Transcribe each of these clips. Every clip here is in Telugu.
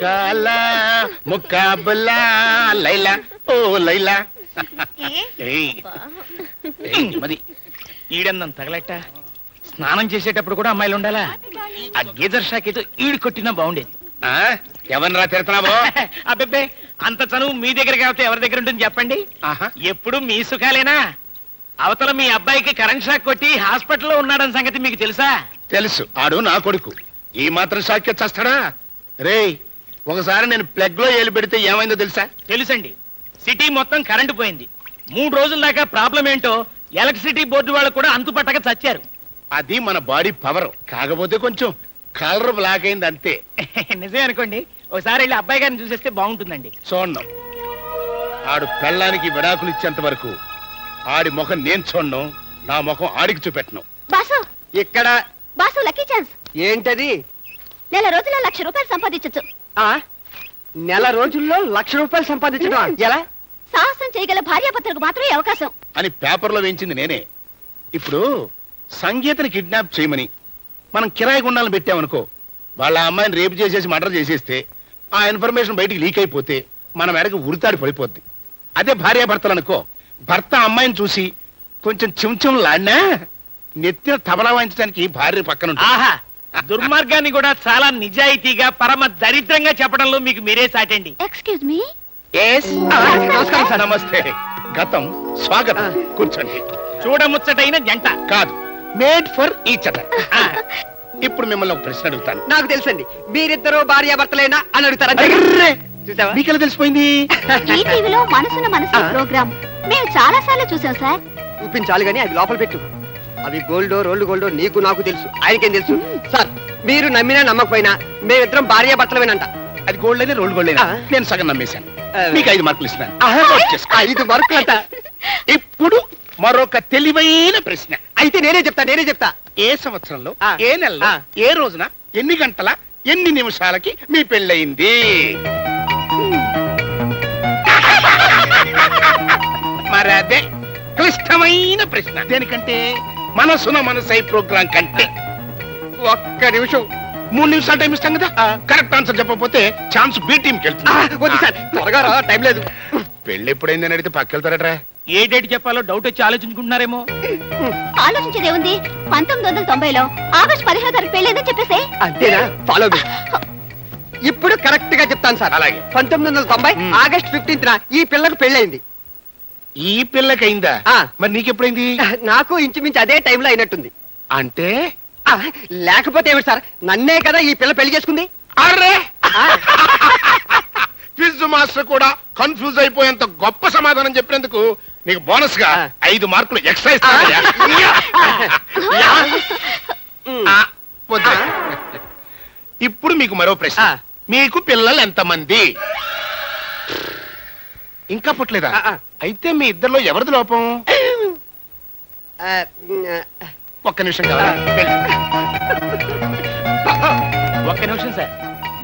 కాలా ముకాబలా లైలా ఓ లైలా మరి ఈడన్నం తగలట స్నానం చేసేటప్పుడు కూడా అమ్మాయిలు ఉండాలా? ఆ గీజర్ షాక్ ఏదో ఈడు కొట్టినా బాగుండేది. ఎవరిరా తిడుతున్నావు? అబ్బే అంత చనువు మీ దగ్గర కాబట్టి ఎవరి దగ్గర ఉంటుంది చెప్పండి. ఎప్పుడు మీ సుఖాలేనా? అవతల మీ అబ్బాయికి కరెంట్ షాక్ కొట్టి హాస్పిటల్లో ఉన్నాడన్న సంగతి మీకు తెలుసా? తెలుసు, ఆడు నా కొడుకు. ఈ మాత్రం షాక్ చేస్తాడా? రేయ్, ఒకసారి నేను ప్లగ్ లో ఏలు పెడితే ఏమైందో తెలుసా? తెలుసండి. సిటీ మొత్తం కరెంటు పోయింది. 3 రోజుల దాకా ప్రాబ్లం ఏంటో ఎలక్ట్రిసిటీ బోర్డు వాళ్ళు కూడా అంతుపట్టక చచ్చారు. అది మన బాడీ పవర్. కాకపోతే కొంచెం కలర్ బ్లాక్ అయింది అంతే. నిజమే అనుకోండి. ఒకసారి వెళ్ళి అబ్బాయి గారిని చూసేస్తే బాగుంటుందండి. చూడండి, ఆడు పెళ్ళానికి విడాకులు ఇచ్చేంత వరకు ఆడి ముఖం నేను చూడను, నా ముఖం ఆడికి చూపెట్టను. బాసు, ఇక్కడ బాసు లక్కీ ఛాన్స్. ఏంటది? నెల రోజుల్లో 1,00,000 రూపాయలు సంపాదించొచ్చు. నెల రోజుల్లో 1,00,000 రూపాయలు సంపాదించడం ఎలా? సాహసం చేయగల భార్యాభర్తలకు మాత్రమే అవకాశం అని పేపర్లో వేయించింది నేనే. ఇప్పుడు సంగీతని కిడ్నాప్ చేయమని మనం కిరాయి గుండాలను పెట్టామనుకో, వాళ్ళ అమ్మాయిని రేపు చేసేసి మర్డర్ చేసేస్తే ఆ ఇన్ఫర్మేషన్ బయటికి లీక్ అయిపోతే మన మెడకు ఉరితాడి పడిపోద్ది. అదే భార్యాభర్తలు అనుకో, భర్త అమ్మాయిని చూసి కొంచెం చెంచం లాడినా నెత్తిన తబలా వాయించడానికి భార్య పక్కన ఉంటుంది. ఆహా, దుర్మార్గాన్ని కూడా చాలా నిజాయితీగా పరమ దరిద్రంగా చెప్పడంలో మీకు మీరే సాటండి. Excuse me. నమస్కారం సార్. నమస్తే. గతం స్వాగతం. కూర్చోండి. చూడముచ్చటైన జంట కాదు, మేడ్ ఫర్ ఈచ్ అదర్. ఇప్పుడు మిమ్మల్ని ఒక ప్రశ్న అడుగుతాను. నాకు తెలుసండి, మీరిద్దరూ భార్యాభర్తలేనా అని అడుగుతారా? చూసావా? మీకెలా తెలిసిపోయింది? ఈ టీవీలో మనసున మనసు ప్రోగ్రామ్ మేము చాలా సార్లు చూసాం సార్. చూపించాలి గానీ అది లోపల పెట్టు. అవి గోల్డో రోల్డ్ గోల్డో నీకు నాకు తెలుసు, ఆయనకేం తెలుసు? సార్, మీరు నమ్మినా నమ్మకపోయినా మేమిద్దరం భార్యాభర్తలమేనంట. అది గోల్డ్ అయినా రోల్డ్ గోల్డ్ అయినా నేను సగం నమ్మేశాను. మీకు 5 మార్కులు ఇస్తున్నాను. 5 మార్కులు అంట. ఇప్పుడు మరొక తెలివైన ప్రశ్న. అయితే నేనే చెప్తా. ఏ సంవత్సరంలో, ఆ. ఏ నెలలో, ఏ రోజున, ఎన్ని గంటల, ఎన్ని నిమిషాలకి మీ పెళ్ళయింది? మరి అదే క్లిష్టమైన ప్రశ్న. దేనికంటే మనసున మనసై ప్రోగ్రాం కంటే. ఒక్క నిమిషం. 3 నిమిషాలు టైం ఇస్తాం కదా. కరెక్ట్ ఆన్సర్ చెప్పకపోతే ఛాన్స్ బి టీంకి వెళ్తుంది. వద్దు సార్, త్వరగా రా, టైం లేదు. పెళ్లి ఎప్పుడైందని అడిగితే పక్కెళ్తారట్రా. ఏ డేట్ చెప్పాలో డౌట్ వచ్చి ఆలోచించుకుంటున్నారేమో. ఆలోచించేదే ఉంది. 1990లో ఆగస్టు 15వ తారీఖు పెళ్ళేదని చెప్పేసి. అంతేనా? Follow me. ఇప్పుడు కరెక్ట్ గా చెప్తాను సార్. అలాగే. 1990 ఆగస్ట్ 15న ఈ పిల్లకు పెళ్ళైంది. ఈ పిల్లకైందా? మరి నీకెప్పుడైంది? నాకు ఇంచుమించు అదే టైంలో అయినట్టుంది. అంటే లేకపోతే ఏమిటి సార్, నన్నే కదా ఈ పిల్ల పెళ్లి చేసుకుంది. అరే, క్విజ్ మాస్టర్ కూడా కన్ఫ్యూజ్ అయిపోయేంత గొప్ప సమాధానం చెప్పినందుకు నీకు బోనస్ గా 5 మార్కులు ఎక్స్ట్రా ఇస్తానయ్యా. ఇప్పుడు మీకు మరో ప్రశ్న. మీకు పిల్లలు ఎంతమంది? ఇంకా పుట్టలేదా? అయితే మీ ఇద్దరిలో ఎవరిది లోపం? ఒక్క నిమిషం కావాలి. ఒక్క నిమిషం సార్,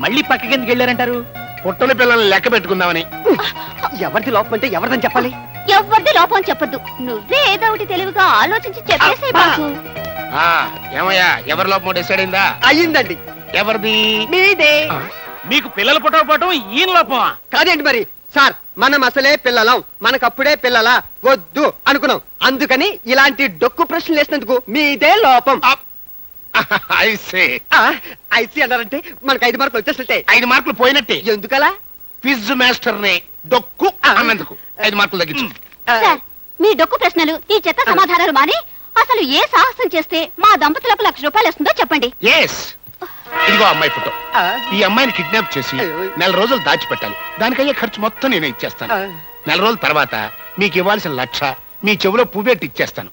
మళ్ళీ పక్కకి ఎందుకు వెళ్ళారంటారు? పుట్టని పిల్లల్ని లెక్క పెట్టుకుందామని. ఎవరిది లోపం అంటే ఎవరిదని చెప్పాలి? ఎవరిది లోపం అని చెప్పొద్దు. నువ్వే ఏదో ఒకటి తెలివిగా ఆలోచించి చెప్పేసే బాసు. ఏమయ్యా, ఎవరి లోపం డిసైడ్ అయిందా? అయ్యిందండి. ఎవరిది? మీదే. మీకు పిల్లలు పుట్టకపోవటం ఈయన లోపమా? కాదేంటి మరి సార్, మనం అసలే పిల్లలం, మనకప్పుడే పిల్లలా వద్దు అనుకున్నాం. అందుకని ఇలాంటి డొక్కు ప్రశ్నలు వేసినందుకు మీదే లోపం. ఐసీ అన్నారంటే మనకు 5 మార్కులు వచ్చేసే. 5 మార్కులు పోయినట్టే. ఎందుకలా? క్విజ్ మాస్టర్ ని డొక్కు అన్నందుకు 5 మార్కులు తగ్గించు. సార్, మీ డొక్కు ప్రశ్నలు, ఈ చెత్త సమాధానాలు మాని అసలు ఏ సాహసం చేస్తే మా దంపతులకు 1,00,000 రూపాయలు వస్తుందో చెప్పండి. ఇదిగో అమ్మాయి ఫోటో. ఈ అమ్మాయిని కిడ్నాప్ చేసి 4 రోజులు దాచిపెట్టాలి. దానికయ్యే ఖర్చు మొత్తం నేను ఇచ్చేస్తాను. 4 రోజుల తర్వాత మీకు ఇవ్వాల్సిన 1,00,000 మీ చెవిలో పువ్వెట్టి ఇచ్చేస్తాను.